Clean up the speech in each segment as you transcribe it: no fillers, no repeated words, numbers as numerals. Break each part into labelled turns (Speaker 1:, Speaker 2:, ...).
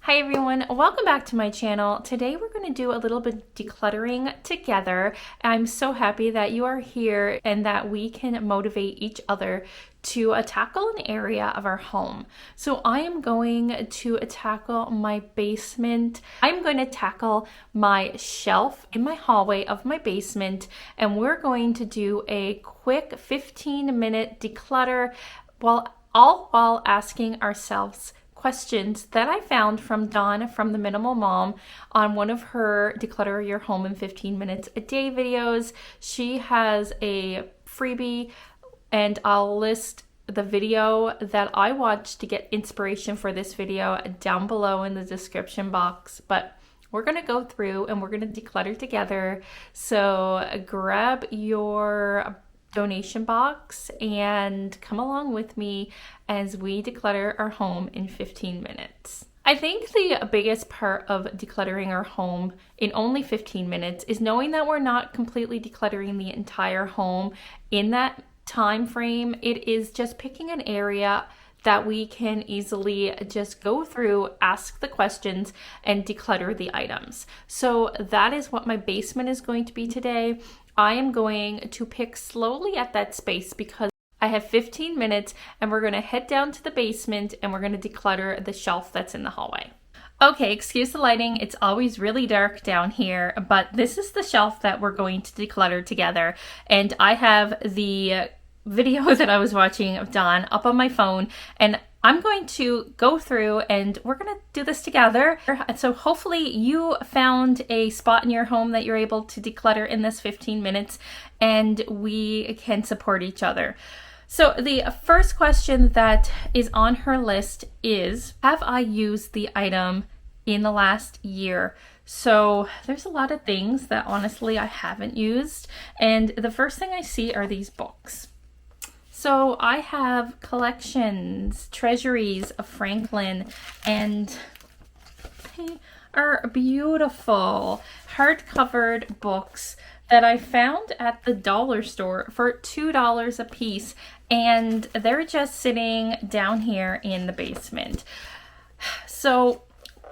Speaker 1: Hi everyone, welcome back to my channel. Today we're going to do a little bit of decluttering together. I'm so happy that you are here and that we can motivate each other to tackle an area of our home. So I am going to tackle my basement. I'm going to tackle my shelf in my hallway of my basement, and we're going to do a quick 15-minute declutter all while asking ourselves questions that I found from Dawn from the Minimal Mom on one of her Declutter Your Home in 15 Minutes a Day videos. She has a freebie, and I'll list the video that I watched to get inspiration for this video down below in the description box. But we're going to go through and we're going to declutter together. So grab your donation box and come along with me as we declutter our home in 15 minutes. I think the biggest part of decluttering our home in only 15 minutes is knowing that we're not completely decluttering the entire home in that time frame. It is just picking an area that we can easily just go through, ask the questions, and declutter the items. So that is what my basement is going to be today. I am going to pick slowly at that space because I have 15 minutes and we're going to head down to the basement and we're going to declutter the shelf that's in the hallway. Okay, excuse the lighting. It's always really dark down here, but this is the shelf that we're going to declutter together. And I have the video that I was watching of Dawn up on my phone, and I'm going to go through and we're going to do this together. And so hopefully you found a spot in your home that you're able to declutter in this 15 minutes and we can support each other. So the first question that is on her list is, have I used the item in the last year? So there's a lot of things that honestly I haven't used. And the first thing I see are these books. So I have collections, treasuries of Franklin, and they are beautiful hardcovered books that I found at the dollar store for $2 a piece, and they're just sitting down here in the basement. So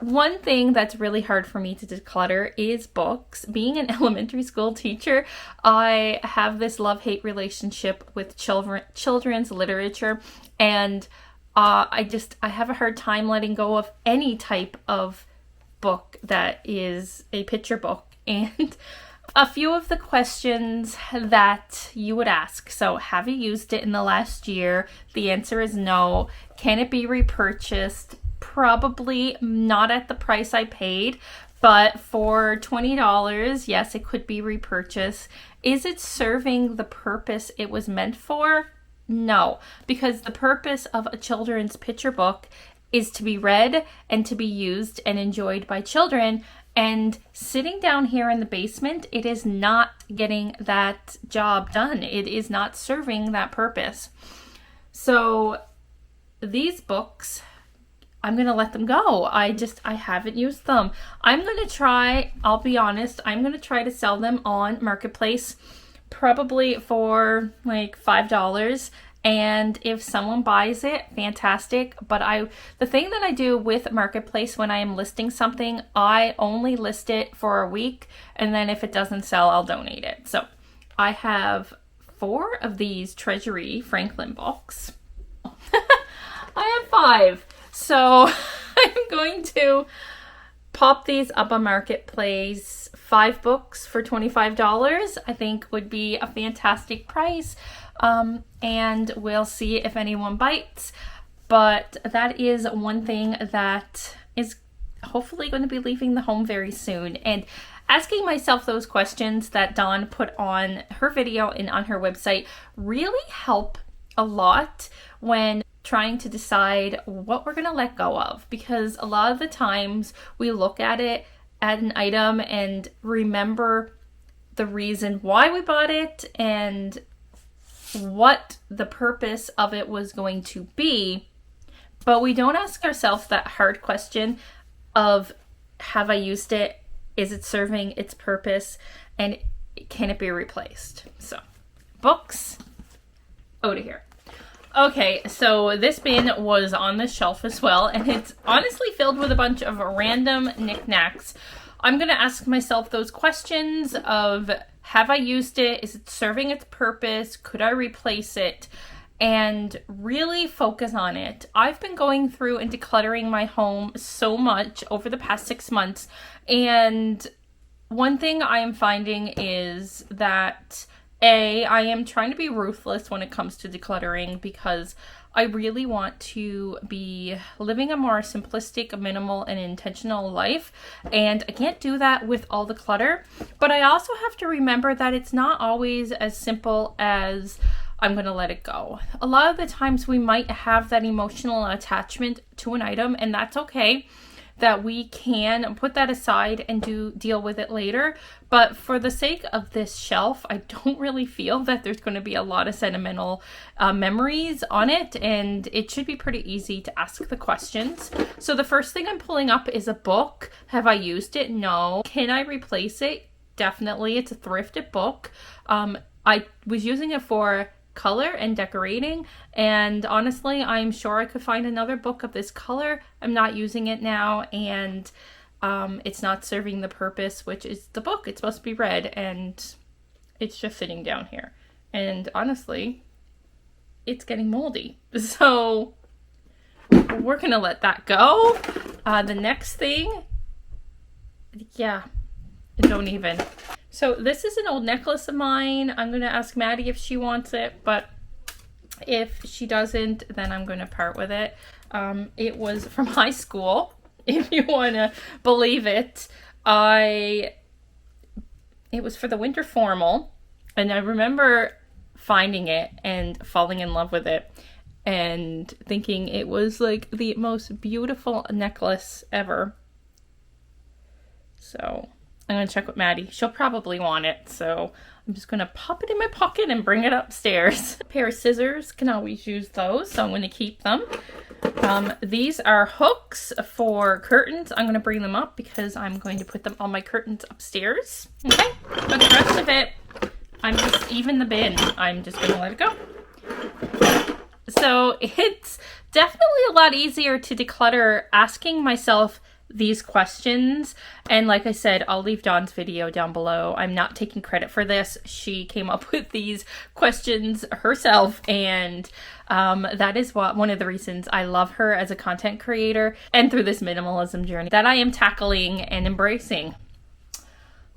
Speaker 1: one thing that's really hard for me to declutter is books. Being an elementary school teacher, I have this love-hate relationship with children's literature, and I have a hard time letting go of any type of book that is a picture book. And a few of the questions that you would ask. So, have you used it in the last year? The answer is no. Can it be repurchased? Probably not at the price I paid, but for $20, yes, it could be repurchased. Is it serving the purpose it was meant for? No, because the purpose of a children's picture book is to be read and to be used and enjoyed by children. And sitting down here in the basement, it is not getting that job done. It is not serving that purpose. So these books, I'm going to let them go. I haven't used them. I'm going to try, I'll be honest, I'm going to try to sell them on Marketplace, probably for like $5. And if someone buys it, fantastic. But the thing that I do with Marketplace when I am listing something, I only list it for a week. And then if it doesn't sell, I'll donate it. So I have 4 of these Treasury Franklin books. I have 5. So I'm going to pop these up on Marketplace. 5 books for $25 I think would be a fantastic price. And we'll see if anyone bites. But that is one thing that is hopefully going to be leaving the home very soon. And asking myself those questions that Dawn put on her video and on her website really help a lot when trying to decide what we're going to let go of, because a lot of the times we look at an item and remember the reason why we bought it and what the purpose of it was going to be, but we don't ask ourselves that hard question of, have I used it? Is it serving its purpose? And can it be replaced? So books, out of here. Okay, so this bin was on the shelf as well, and it's honestly filled with a bunch of random knickknacks. I'm going to ask myself those questions of, have I used it? Is it serving its purpose? Could I replace it? And really focus on it. I've been going through and decluttering my home so much over the past 6 months, and one thing I am finding is that I am trying to be ruthless when it comes to decluttering, because I really want to be living a more simplistic, minimal, and intentional life. And I can't do that with all the clutter. But I also have to remember that it's not always as simple as I'm going to let it go. A lot of the times we might have that emotional attachment to an item, and that's okay. That we can put that aside and deal with it later. But for the sake of this shelf, I don't really feel that there's going to be a lot of sentimental memories on it, and it should be pretty easy to ask the questions. So the first thing I'm pulling up is a book. Have I used it? No. Can I replace it? Definitely. It's a thrifted book. I was using it for color and decorating, and honestly I'm sure I could find another book of this color. I'm not using it now, and it's not serving the purpose, which is the book. It's supposed to be read, and it's just sitting down here, and honestly it's getting moldy, so we're gonna let that go. The next thing, don't even. So this is an old necklace of mine. I'm going to ask Maddie if she wants it, but if she doesn't, then I'm going to part with it. It was from high school, if you want to believe it. It was for the winter formal, and I remember finding it and falling in love with it and thinking it was like the most beautiful necklace ever. So I'm going to check with Maddie. She'll probably want it, so I'm just going to pop it in my pocket and bring it upstairs. A pair of scissors, can always use those, so I'm going to keep them. These are hooks for curtains. I'm going to bring them up because I'm going to put them on my curtains upstairs. Okay, but the rest of it, even the bin, I'm just going to let it go. So it's definitely a lot easier to declutter asking myself these questions. And like I said, I'll leave Dawn's video down below. I'm not taking credit for this. She came up with these questions herself, and that is one of the reasons I love her as a content creator, and through this minimalism journey that I am tackling and embracing.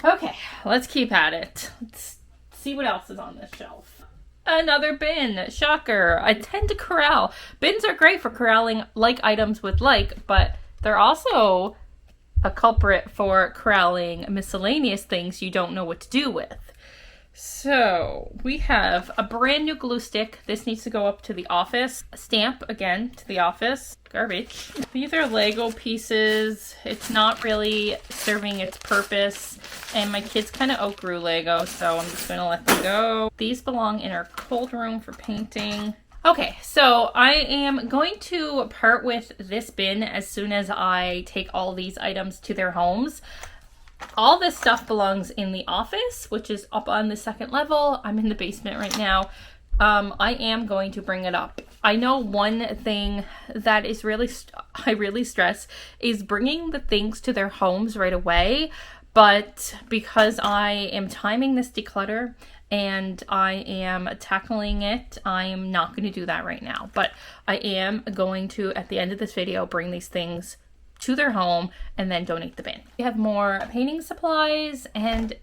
Speaker 1: Okay, let's keep at it. Let's see what else is on this shelf. Another bin. Shocker. I tend to corral. Bins are great for corralling like items with like, but they're also a culprit for corralling miscellaneous things you don't know what to do with. So we have a brand new glue stick. This needs to go up to the office. A stamp, again, to the office. Garbage. These are Lego pieces. It's not really serving its purpose. And my kids kind of outgrew Lego, so I'm just going to let them go. These belong in our cold room for painting. Okay, so I am going to part with this bin as soon as I take all these items to their homes. All this stuff belongs in the office, which is up on the second level. I'm in the basement right now. I am going to bring it up. I know one thing that is I really stress is bringing the things to their homes right away. But because I am timing this declutter and I am tackling it, I am not going to do that right now. But I am going to, at the end of this video, bring these things to their home and then donate the bin. We have more painting supplies and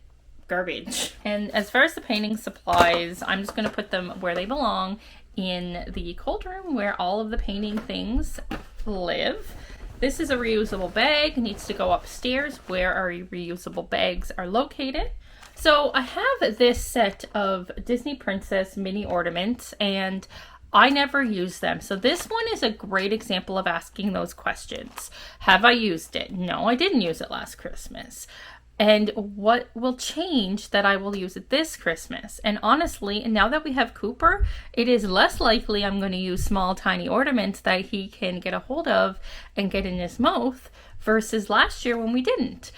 Speaker 1: garbage. And as far as the painting supplies, I'm just going to put them where they belong, in the cold room where all of the painting things live. This is a reusable bag. It needs to go upstairs where our reusable bags are located. So I have this set of Disney Princess mini ornaments, and I never use them. So this one is a great example of asking those questions. Have I used it? No, I didn't use it last Christmas. And what will change that I will use it this Christmas? And honestly, now that we have Cooper, it is less likely I'm going to use small, tiny ornaments that he can get a hold of and get in his mouth versus last year when we didn't.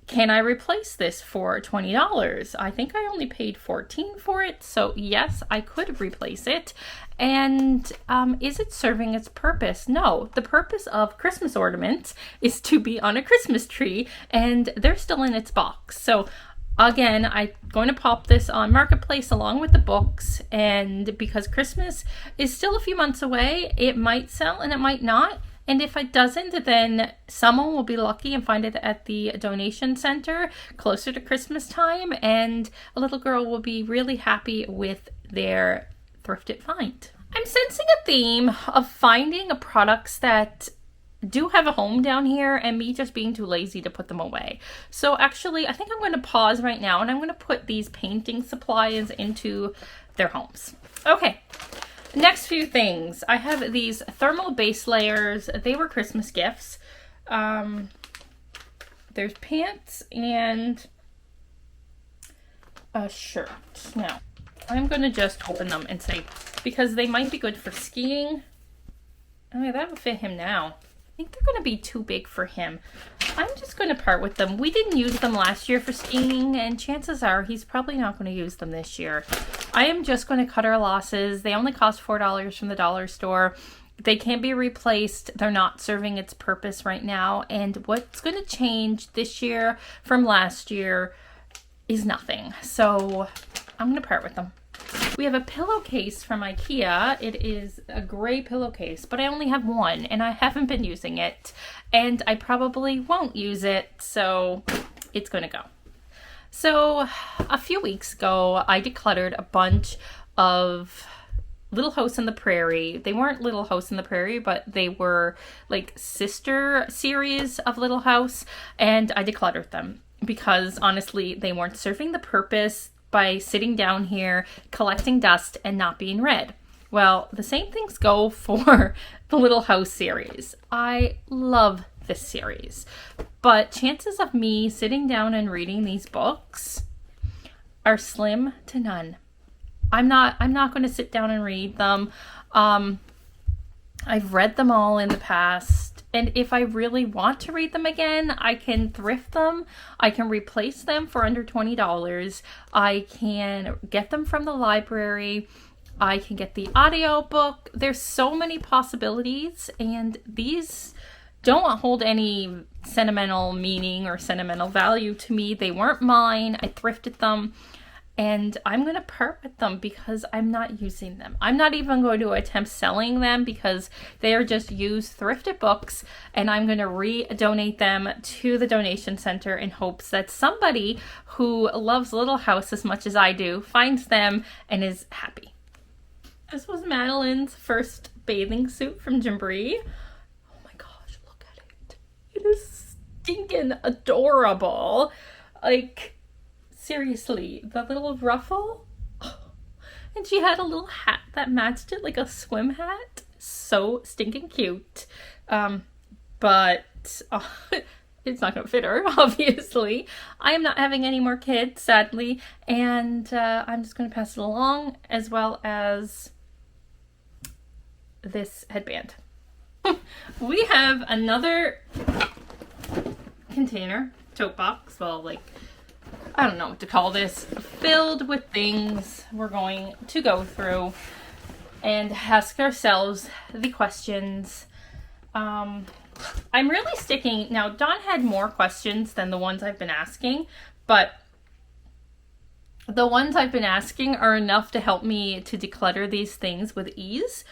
Speaker 1: can I replace this for $20? I think I only paid $14 for it, so yes, I could replace it. And is it serving its purpose? No, the purpose of Christmas ornaments is to be on a Christmas tree, and they're still in its box. So again, I'm going to pop this on Marketplace along with the books, and because Christmas is still a few months away, it might sell and it might not. And if it doesn't, then someone will be lucky and find it at the donation center closer to Christmas time, and a little girl will be really happy with their thrifted find. I'm sensing a theme of finding products that do have a home down here and me just being too lazy to put them away. So actually, I think I'm going to pause right now and I'm going to put these painting supplies into their homes. Okay. Next few things. I have these thermal base layers. They were Christmas gifts. There's pants and a shirt. Now, I'm going to just open them and say, because they might be good for skiing. Oh yeah, that would fit him now. I think they're going to be too big for him. I'm just going to part with them. We didn't use them last year for skiing, and chances are he's probably not going to use them this year. I am just going to cut our losses. They only cost $4 from the dollar store. They can't be replaced. They're not serving its purpose right now. And what's going to change this year from last year is nothing. So I'm going to part with them. We have a pillowcase from IKEA. It is a gray pillowcase, but I only have one and I haven't been using it, and I probably won't use it, so it's gonna go. So a few weeks ago, I decluttered a bunch of Little House on the Prairie. They weren't Little House on the Prairie, but they were like sister series of Little House, and I decluttered them because honestly, they weren't serving the purpose by sitting down here, collecting dust, and not being read. Well, the same things go for the Little House series. I love this series, but chances of me sitting down and reading these books are slim to none. I'm not going to sit down and read them. I've read them all in the past. And if I really want to read them again, I can thrift them. I can replace them for under $20. I can get them from the library. I can get the audio book. There's so many possibilities, and these don't hold any sentimental meaning or sentimental value to me. They weren't mine. I thrifted them. And I'm going to part with them because I'm not using them. I'm not even going to attempt selling them because they are just used thrifted books, and I'm going to re-donate them to the donation center in hopes that somebody who loves Little House as much as I do finds them and is happy. This was Madeline's first bathing suit from Gymboree. Oh my gosh, look at it. It is stinking adorable. Like, seriously, the little ruffle. And she had a little hat that matched it, like a swim hat. So stinking cute. But it's not going to fit her, obviously. I am not having any more kids, sadly. And I'm just going to pass it along, as well as this headband. We have another container, tote box, well, like, I don't know what to call this, filled with things we're going to go through and ask ourselves the questions. I'm really sticking, now Dawn had more questions than the ones I've been asking, but the ones I've been asking are enough to help me to declutter these things with ease.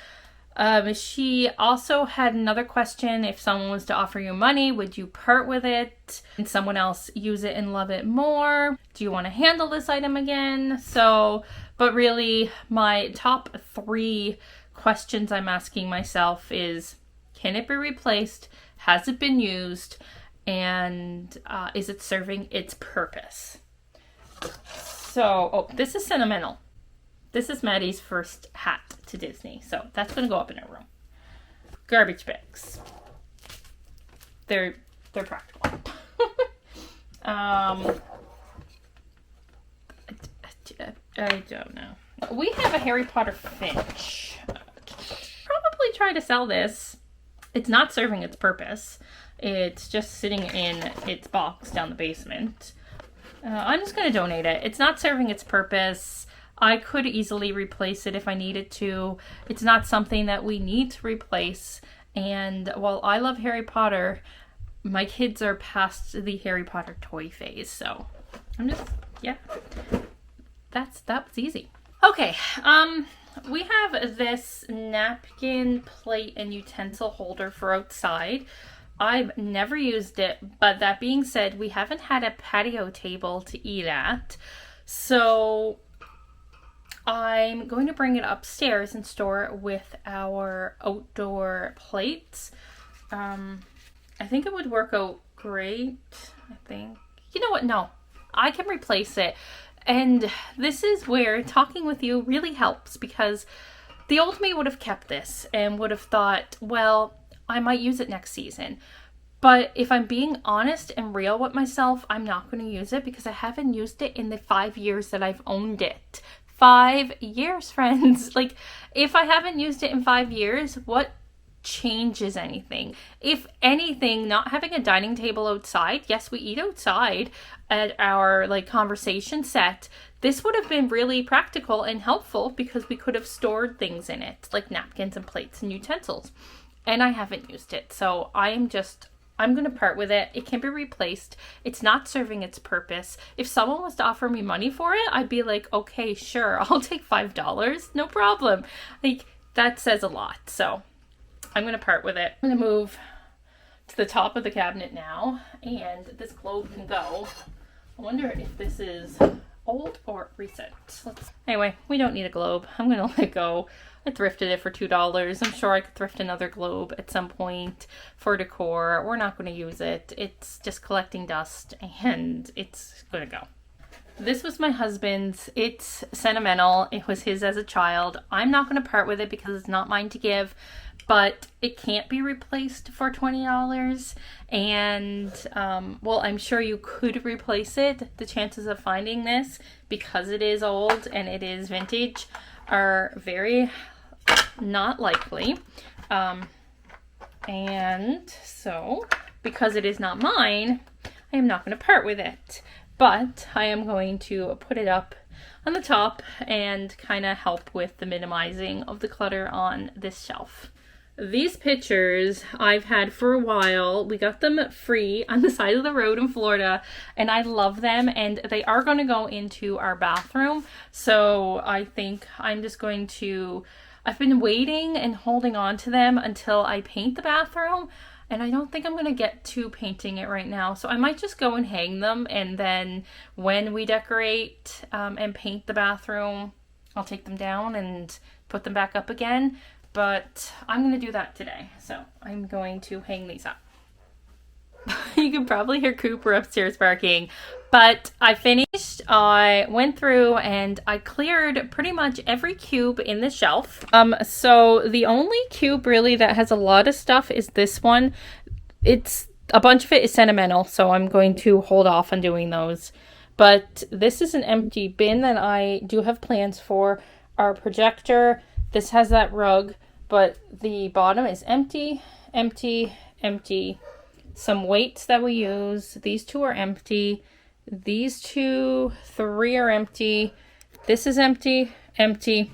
Speaker 1: She also had another question. If someone was to offer you money, would you part with it and someone else use it and love it more? Do you want to handle this item again? So, but really my top 3 questions I'm asking myself is, can it be replaced? Has it been used? And is it serving its purpose? So, oh, this is sentimental. This is Maddie's first hat to Disney, so that's going to go up in her room. Garbage bags. They're practical. I don't know. We have a Harry Potter Finch. Probably try to sell this. It's not serving its purpose. It's just sitting in its box down the basement. I'm just going to donate it. It's not serving its purpose. I could easily replace it if I needed to. It's not something that we need to replace. And while I love Harry Potter, my kids are past the Harry Potter toy phase. So I'm just, yeah, that was easy. Okay, we have this napkin, plate, and utensil holder for outside. I've never used it, but that being said, we haven't had a patio table to eat at. So I'm going to bring it upstairs and store it with our outdoor plates. I think it would work out great. I think. You know what? No, I can replace it. And this is where talking with you really helps, because the old me would have kept this and would have thought, well, I might use it next season. But if I'm being honest and real with myself, I'm not going to use it because I haven't used it in the 5 years that I've owned it. 5 years, friends. Like, if I haven't used it in 5 years, what changes anything? If anything, not having a dining table outside, yes, we eat outside at our like conversation set, this would have been really practical and helpful because we could have stored things in it, like napkins and plates and utensils. And I haven't used it, so I'm going to part with it. It can be replaced. It's not serving its purpose. If someone was to offer me money for it, I'd be like, okay, sure, I'll take $5. No problem. Like, that says a lot. So I'm going to part with it. I'm going to move to the top of the cabinet now, and this globe can go. I wonder if this is old or recent. Anyway, we don't need a globe. I'm going to let it go. I thrifted it for $2. I'm sure I could thrift another globe at some point for decor. We're not going to use it. It's just collecting dust and it's going to go. This was my husband's. It's sentimental. It was his as a child. I'm not going to part with it because it's not mine to give, but it can't be replaced for $20. And, well, I'm sure you could replace it. The chances of finding this, because it is old and it is vintage, are very not likely. And so, because it is not mine, I am not going to part with it. But I am going to put it up on the top and kind of help with the minimizing of the clutter on this shelf. These pictures I've had for a while. We got them free on the side of the road in Florida, and I love them, and they are going to go into our bathroom. So I think I'm just going to, I've been waiting and holding on to them until I paint the bathroom, and I don't think I'm going to get to painting it right now. So I might just go and hang them, and then when we decorate and paint the bathroom, I'll take them down and put them back up again. But I'm going to do that today. So I'm going to hang these up. You can probably hear Cooper upstairs barking. But I finished. I went through and I cleared pretty much every cube in the shelf. So the only cube really that has a lot of stuff is this one. It's a bunch of it is sentimental, so I'm going to hold off on doing those. But this is an empty bin that I do have plans for. Our projector. This has that rug. But the bottom is empty, empty, empty. Some weights that we use. These two are empty. These 3 are empty. This is empty, empty.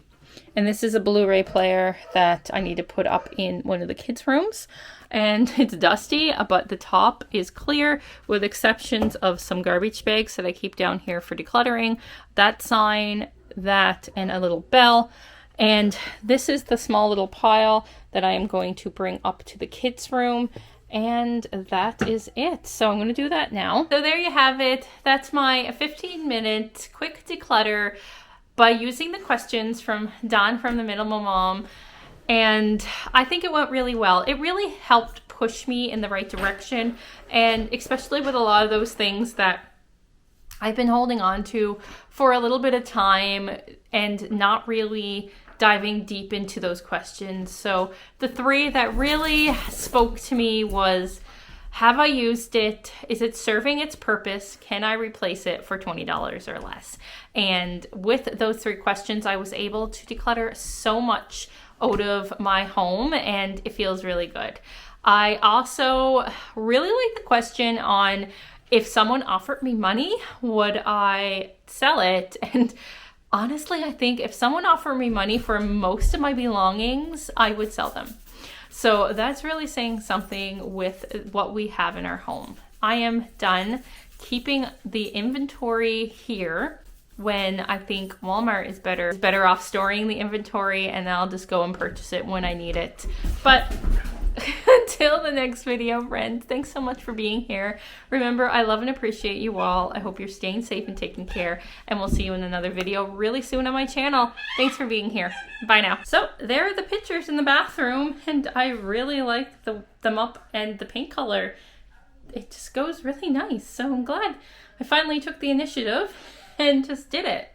Speaker 1: And this is a Blu-ray player that I need to put up in one of the kids' rooms. And it's dusty, but the top is clear with exceptions of some garbage bags that I keep down here for decluttering. That sign, that, and a little bell. And this is the small little pile that I am going to bring up to the kids' room. And that is it. So I'm going to do that now. So there you have it. That's my 15-minute quick declutter by using the questions from Dawn from the Minimal Mom. And I think it went really well. It really helped push me in the right direction. And especially with a lot of those things that I've been holding on to for a little bit of time and not really diving deep into those questions. So the 3 that really spoke to me was, have I used it? Is it serving its purpose? Can I replace it for $20 or less? And with those 3 questions, I was able to declutter so much out of my home, and it feels really good. I also really like the question on if someone offered me money, would I sell it? And honestly, I think if someone offered me money for most of my belongings, I would sell them. So that's really saying something with what we have in our home. I am done keeping the inventory here when I think Walmart is better off storing the inventory, and then I'll just go and purchase it when I need it. But until the next video, friends, thanks so much for being here. Remember, I love and appreciate you all. I hope you're staying safe and taking care, and we'll see you in another video really soon on my channel. Thanks for being here. Bye now. So there are the pictures in the bathroom, and I really like them up, and the paint color, it just goes really nice. So I'm glad I finally took the initiative and just did it.